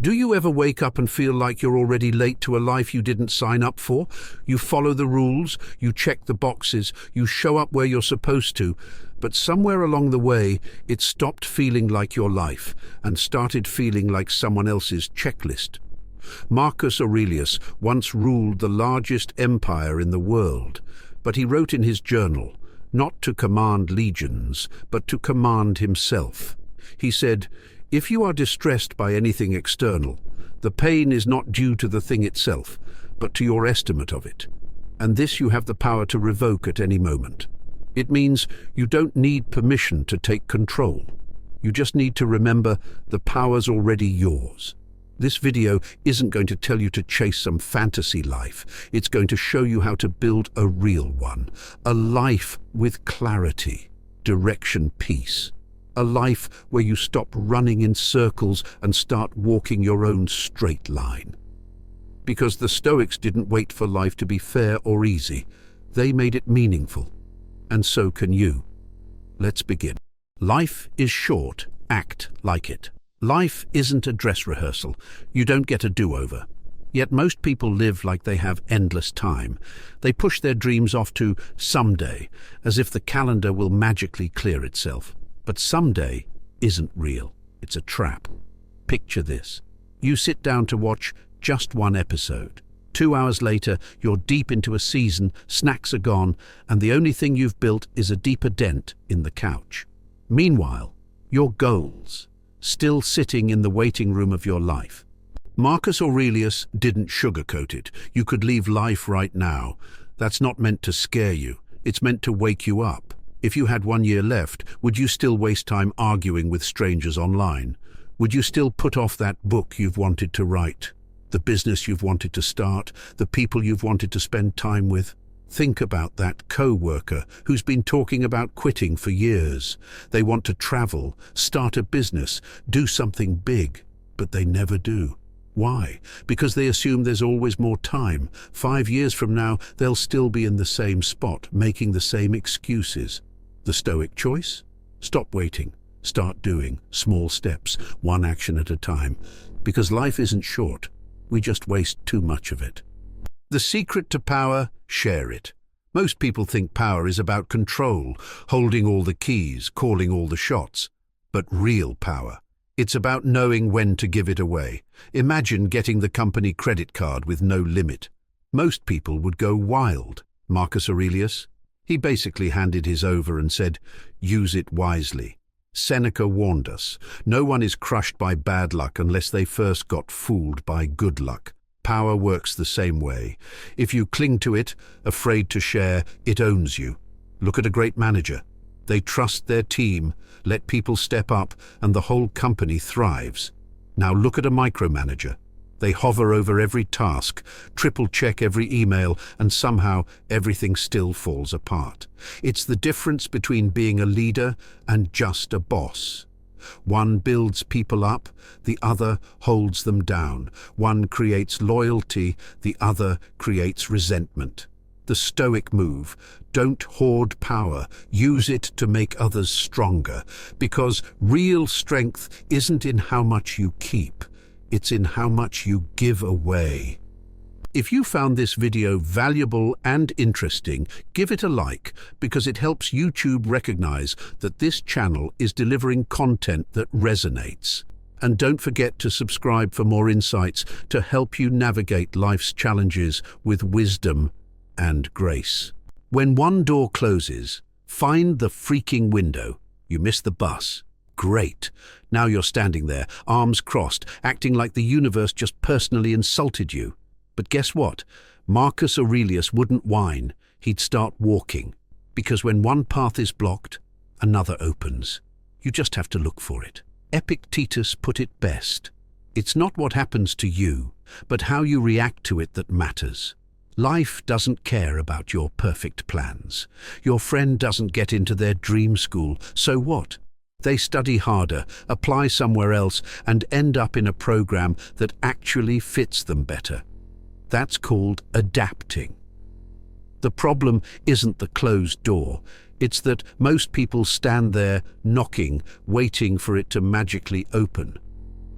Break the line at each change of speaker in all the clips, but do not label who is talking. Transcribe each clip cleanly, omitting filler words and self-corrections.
Do you ever wake up and feel like you're already late to a life you didn't sign up for? You follow the rules, you check the boxes, you show up where you're supposed to, but somewhere along the way, it stopped feeling like your life and started feeling like someone else's checklist. Marcus Aurelius once ruled the largest empire in the world, but he wrote in his journal, not to command legions, but to command himself. He said, "If you are distressed by anything external, the pain is not due to the thing itself, but to your estimate of it. And this you have the power to revoke at any moment. It means you don't need permission to take control. You just need to remember the power's already yours." This video isn't going to tell you to chase some fantasy life. It's going to show you how to build a real one. A life with clarity, direction, peace. A life where you stop running in circles and start walking your own straight line. Because the Stoics didn't wait for life to be fair or easy. They made it meaningful. And so can you. Let's begin. Life is short. Act like it. Life isn't a dress rehearsal. You don't get a do-over. Yet most people live like they have endless time. They push their dreams off to someday, as if the calendar will magically clear itself. But someday isn't real. It's a trap. Picture this. You sit down to watch just one episode. 2 hours later, you're deep into a season, snacks are gone, and the only thing you've built is a deeper dent in the couch. Meanwhile, your goals, still sitting in the waiting room of your life. Marcus Aurelius didn't sugarcoat it. You could leave life right now. That's not meant to scare you. It's meant to wake you up. If you had 1 year left, would you still waste time arguing with strangers online? Would you still put off that book you've wanted to write? The business you've wanted to start? The people you've wanted to spend time with? Think about that co-worker who's been talking about quitting for years. They want to travel, start a business, do something big, but they never do. Why? Because they assume there's always more time. 5 years from now, they'll still be in the same spot, making the same excuses. The Stoic choice? Stop waiting. Start doing. Small steps, one action at a time. Because life isn't short. We just waste too much of it. The secret to power: share it. Most people think power is about control, holding all the keys, calling all the shots. But real power, it's about knowing when to give it away. Imagine getting the company credit card with no limit. Most people would go wild. Marcus Aurelius? He basically handed his over and said, use it wisely. Seneca warned us, no one is crushed by bad luck unless they first got fooled by good luck. Power works the same way. If you cling to it, afraid to share, it owns you. Look at a great manager. They trust their team, let people step up, and the whole company thrives. Now look at a micromanager. They hover over every task, triple-check every email, and somehow everything still falls apart. It's the difference between being a leader and just a boss. One builds people up, the other holds them down. One creates loyalty, the other creates resentment. The Stoic move: don't hoard power, use it to make others stronger. Because real strength isn't in how much you keep, it's in how much you give away. If you found this video valuable and interesting, give it a like, because it helps YouTube recognize that this channel is delivering content that resonates. And don't forget to subscribe for more insights to help you navigate life's challenges with wisdom and grace. When one door closes, find the freaking window. You missed the bus. Great. Now you're standing there, arms crossed, acting like the universe just personally insulted you. But guess what? Marcus Aurelius wouldn't whine. He'd start walking. Because when one path is blocked, another opens. You just have to look for it. Epictetus put it best. It's not what happens to you, but how you react to it that matters. Life doesn't care about your perfect plans. Your friend doesn't get into their dream school, so what? They study harder, apply somewhere else, and end up in a program that actually fits them better. That's called adapting. The problem isn't the closed door. It's that most people stand there knocking, waiting for it to magically open.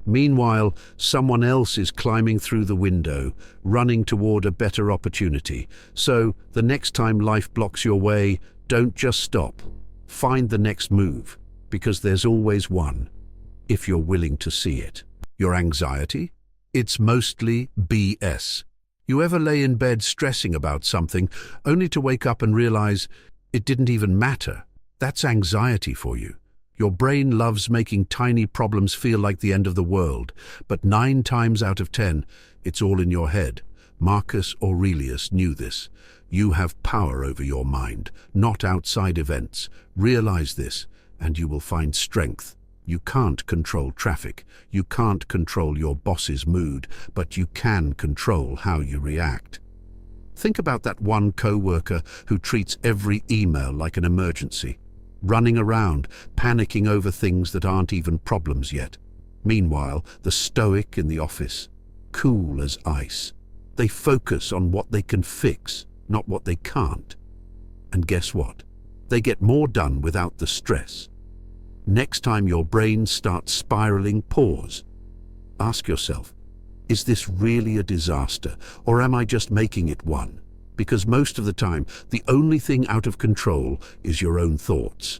Meanwhile, someone else is climbing through the window, running toward a better opportunity. So, the next time life blocks your way, don't just stop. Find the next move, because there's always one, if you're willing to see it. Your anxiety? It's mostly BS. You ever lay in bed stressing about something, only to wake up and realize it didn't even matter? That's anxiety for you. Your brain loves making tiny problems feel like the end of the world, but 9 times out of 10, it's all in your head. Marcus Aurelius knew this. You have power over your mind, not outside events. Realize this, and you will find strength. You can't control traffic. You can't control your boss's mood, but you can control how you react. Think about that one co-worker who treats every email like an emergency, running around, panicking over things that aren't even problems yet. Meanwhile, the Stoic in the office, cool as ice. They focus on what they can fix, not what they can't. And guess what? They get more done without the stress. Next time your brain starts spiraling, pause. Ask yourself, is this really a disaster, or am I just making it one? Because most of the time, the only thing out of control is your own thoughts.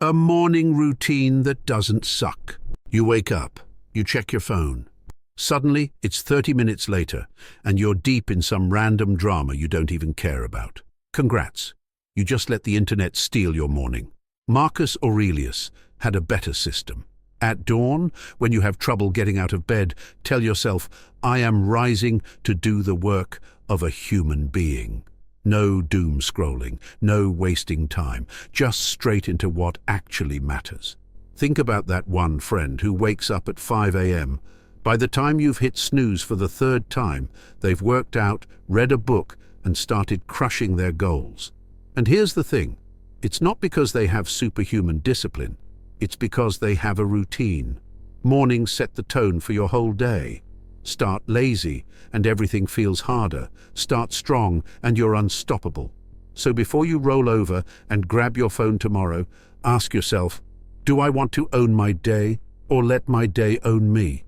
A morning routine that doesn't suck. You wake up, you check your phone. Suddenly, it's 30 minutes later, and you're deep in some random drama you don't even care about. Congrats, you just let the internet steal your morning. Marcus Aurelius had a better system. At dawn, when you have trouble getting out of bed, tell yourself, I am rising to do the work of a human being. No doom scrolling, no wasting time, just straight into what actually matters. Think about that one friend who wakes up at 5 a.m. By the time you've hit snooze for the 3rd time, they've worked out, read a book, and started crushing their goals. And here's the thing, it's not because they have superhuman discipline, it's because they have a routine. Mornings set the tone for your whole day. Start lazy, and everything feels harder. Start strong, and you're unstoppable. So before you roll over and grab your phone tomorrow, ask yourself, do I want to own my day, or let my day own me?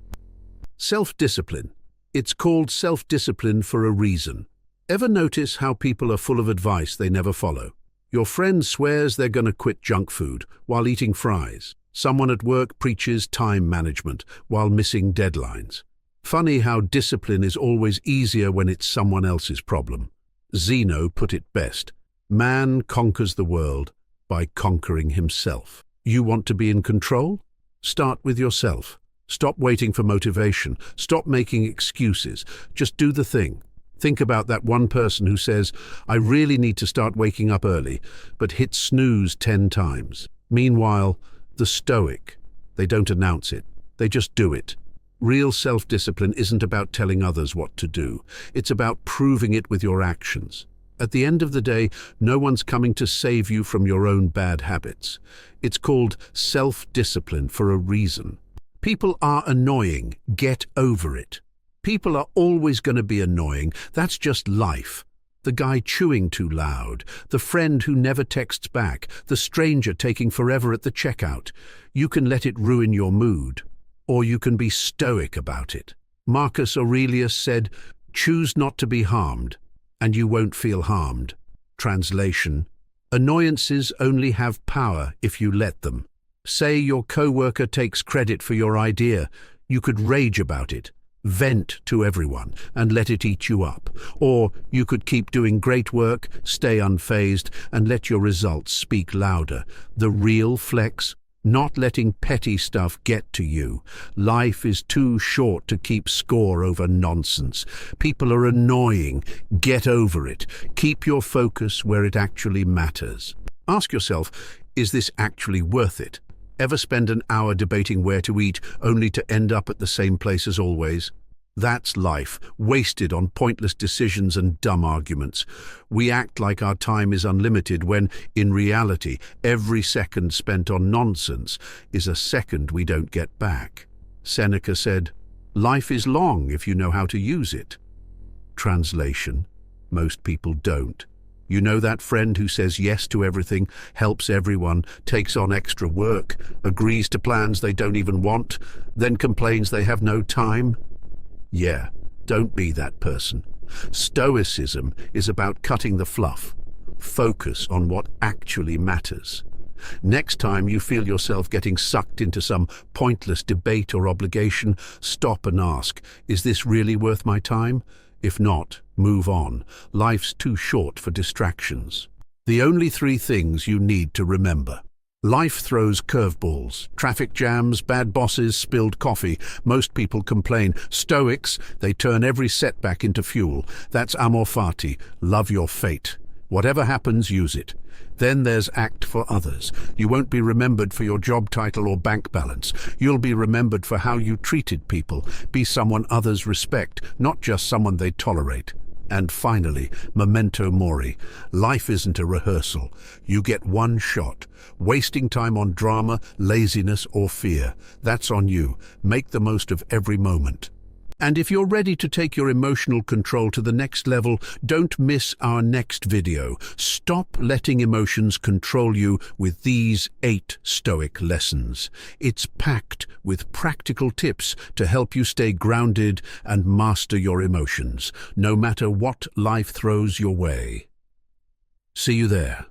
Self-discipline. It's called self-discipline for a reason. Ever notice how people are full of advice they never follow? Your friend swears they're going to quit junk food while eating fries. Someone at work preaches time management while missing deadlines. Funny how discipline is always easier when it's someone else's problem. Zeno put it best. Man conquers the world by conquering himself. You want to be in control? Start with yourself. Stop waiting for motivation. Stop making excuses. Just do the thing. Think about that one person who says, I really need to start waking up early, but hits snooze 10 times. Meanwhile, the Stoic, they don't announce it. They just do it. Real self-discipline isn't about telling others what to do. It's about proving it with your actions. At the end of the day, no one's coming to save you from your own bad habits. It's called self-discipline for a reason. People are annoying. Get over it. People are always going to be annoying. That's just life. The guy chewing too loud, the friend who never texts back, the stranger taking forever at the checkout. You can let it ruin your mood, or you can be stoic about it. Marcus Aurelius said, choose not to be harmed, and you won't feel harmed. Translation: annoyances only have power if you let them. Say your co-worker takes credit for your idea. You could rage about it, vent to everyone, and let it eat you up. Or you could keep doing great work, stay unfazed, and let your results speak louder. The real flex: not letting petty stuff get to you. Life is too short to keep score over nonsense. People are annoying. Get over it. Keep your focus where it actually matters. Ask yourself, is this actually worth it? Ever spend an hour debating where to eat only to end up at the same place as always? That's life, wasted on pointless decisions and dumb arguments. We act like our time is unlimited when, in reality, every second spent on nonsense is a second we don't get back. Seneca said, life is long if you know how to use it. Translation: most people don't. You know that friend who says yes to everything, helps everyone, takes on extra work, agrees to plans they don't even want, then complains they have no time? Yeah, don't be that person. Stoicism is about cutting the fluff. Focus on what actually matters. Next time you feel yourself getting sucked into some pointless debate or obligation, stop and ask, is this really worth my time? If not, move on. Life's too short for distractions. The only three things you need to remember. Life throws curveballs, traffic jams, bad bosses, spilled coffee. Most people complain. Stoics, they turn every setback into fuel. That's amor fati, love your fate. Whatever happens, use it. Then there's act for others. You won't be remembered for your job title or bank balance. You'll be remembered for how you treated people. Be someone others respect, not just someone they tolerate. And finally, memento mori. Life isn't a rehearsal. You get one shot. Wasting time on drama, laziness, or fear, that's on you. Make the most of every moment. And if you're ready to take your emotional control to the next level, don't miss our next video. Stop letting emotions control you with these 8 Stoic lessons. It's packed with practical tips to help you stay grounded and master your emotions, no matter what life throws your way. See you there.